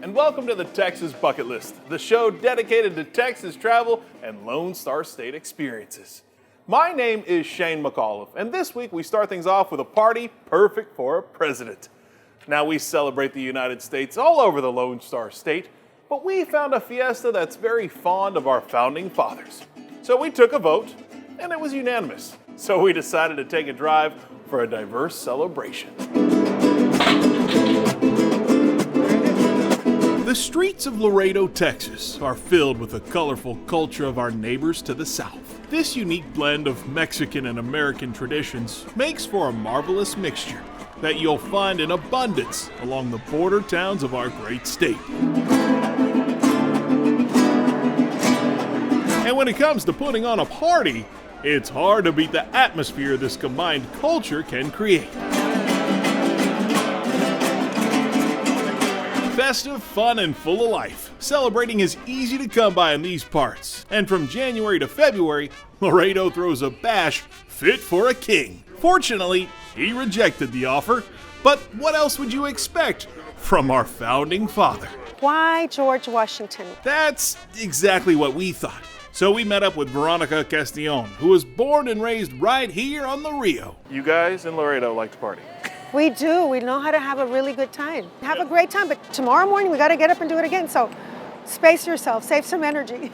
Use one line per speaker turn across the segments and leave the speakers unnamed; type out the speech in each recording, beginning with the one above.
and welcome to the Texas Bucket List, the show dedicated to Texas travel and Lone Star State experiences. My name is Shane McAuliffe, and this week we start things off with a party perfect for a president. Now, we celebrate the United States all over the Lone Star State, but we found a fiesta that's very fond of our founding fathers. So we took a vote, and it was unanimous. So we decided to take a drive for a diverse celebration. The streets of Laredo, Texas are filled with the colorful culture of our neighbors to the south. This unique blend of Mexican and American traditions makes for a marvelous mixture that you'll find in abundance along the border towns of our great state. And when it comes to putting on a party, it's hard to beat the atmosphere this combined culture can create. Festive, fun, and full of life. Celebrating is easy to come by in these parts. And from January to February, Laredo throws a bash fit for a king. Fortunately, he rejected the offer, but what else would you expect from our founding father?
Why George Washington?
That's exactly what we thought. So we met up with Veronica Castillon, who was born and raised right here on the Rio. You guys in Laredo like to party.
We do. We know how to have a really good time. Have a great time, but tomorrow morning we got to get up and do it again. So space yourself, save some energy.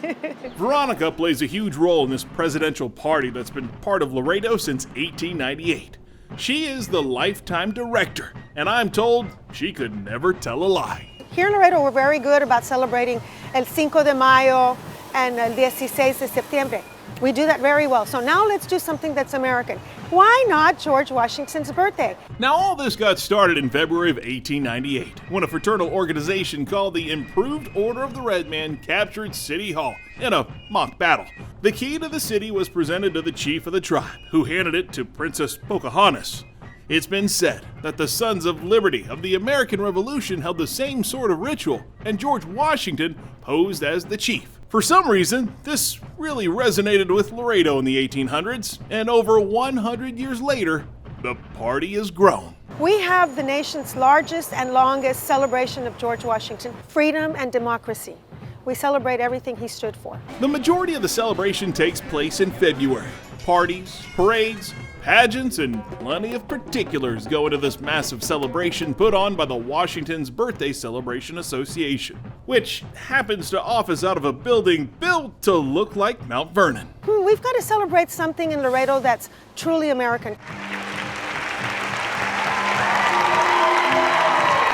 Veronica plays a huge role in this presidential party that's been part of Laredo since 1898. She is the lifetime director, and I'm told she could never tell a lie.
Here in Laredo, we're very good about celebrating El Cinco de Mayo and El 16 de Septiembre. We do that very well. So now let's do something that's American. Why not George Washington's birthday?
Now, all this got started in February of 1898, when a fraternal organization called the Improved Order of the Red Man captured City Hall in a mock battle. The key to the city was presented to the chief of the tribe, who handed it to Princess Pocahontas. It's been said that the Sons of Liberty of the American Revolution held the same sort of ritual, and George Washington posed as the chief. For some reason, this really resonated with Laredo in the 1800s, and over 100 years later, the party has grown.
We have the nation's largest and longest celebration of George Washington, freedom and democracy. We celebrate everything he stood for.
The majority of the celebration takes place in February. Parties, parades, pageants, and plenty of particulars go into this massive celebration put on by the Washington's Birthday Celebration Association, which happens to office out of a building built to look like Mount Vernon.
We've got to celebrate something in Laredo that's truly American.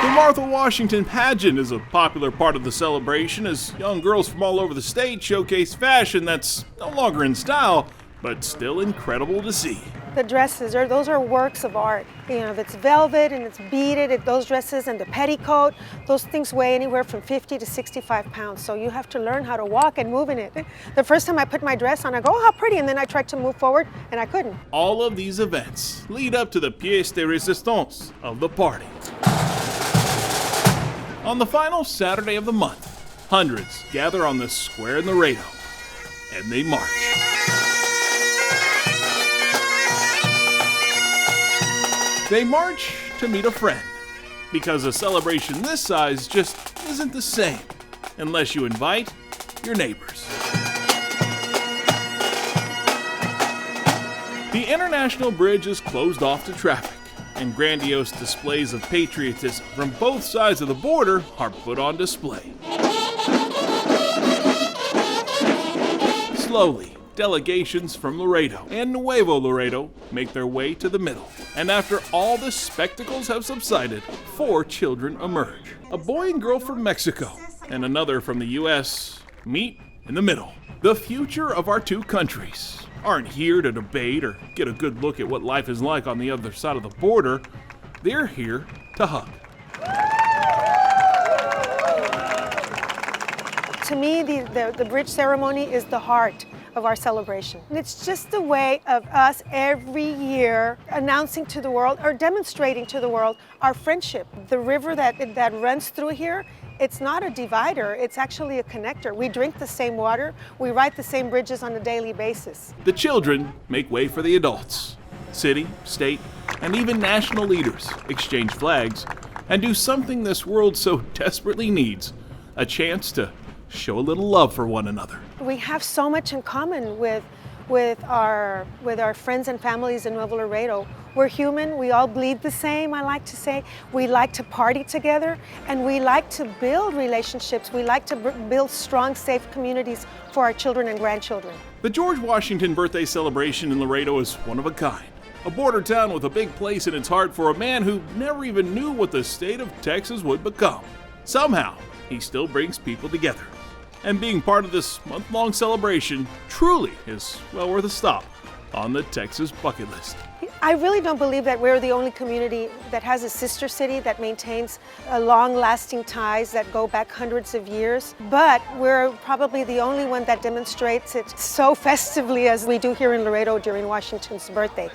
The Martha Washington pageant is a popular part of the celebration as young girls from all over the state showcase fashion that's no longer in style, but still incredible to see.
The dresses, those are works of art. You know, if it's velvet and it's beaded, those dresses and the petticoat, those things weigh anywhere from 50 to 65 pounds. So you have to learn how to walk and move in it. The first time I put my dress on, I go, oh, how pretty, and then I tried to move forward, and I couldn't.
All of these events lead up to the pièce de résistance of the party. On the final Saturday of the month, hundreds gather on the square in Laredo, and they march. They march to meet a friend, because a celebration this size just isn't the same unless you invite your neighbors. The International Bridge is closed off to traffic, and grandiose displays of patriotism from both sides of the border are put on display. Slowly, delegations from Laredo and Nuevo Laredo make their way to the middle. And after all the spectacles have subsided, 4 children emerge. A boy and girl from Mexico and another from the U.S. meet in the middle. The future of our two countries aren't here to debate or get a good look at what life is like on the other side of the border. They're here to hug.
To me, the bridge ceremony is the heart of our celebration. And it's just a way of us every year announcing to the world or demonstrating to the world our friendship. The river that runs through here, it's not a divider, it's actually a connector. We drink the same water, we ride the same bridges on a daily basis.
The children make way for the adults. City, state, and even national leaders exchange flags and do something this world so desperately needs, a chance to show a little love for one another.
We have so much in common with our friends and families in Nuevo Laredo. We're human, we all bleed the same, I like to say. We like to party together, and we like to build relationships. We like to build strong, safe communities for our children and grandchildren.
The George Washington birthday celebration in Laredo is one of a kind. A border town with a big place in its heart for a man who never even knew what the state of Texas would become. Somehow, he still brings people together. And being part of this month-long celebration truly is well worth a stop on the Texas bucket list.
I really don't believe that we're the only community that has a sister city that maintains long-lasting ties that go back hundreds of years, but we're probably the only one that demonstrates it so festively as we do here in Laredo during Washington's birthday.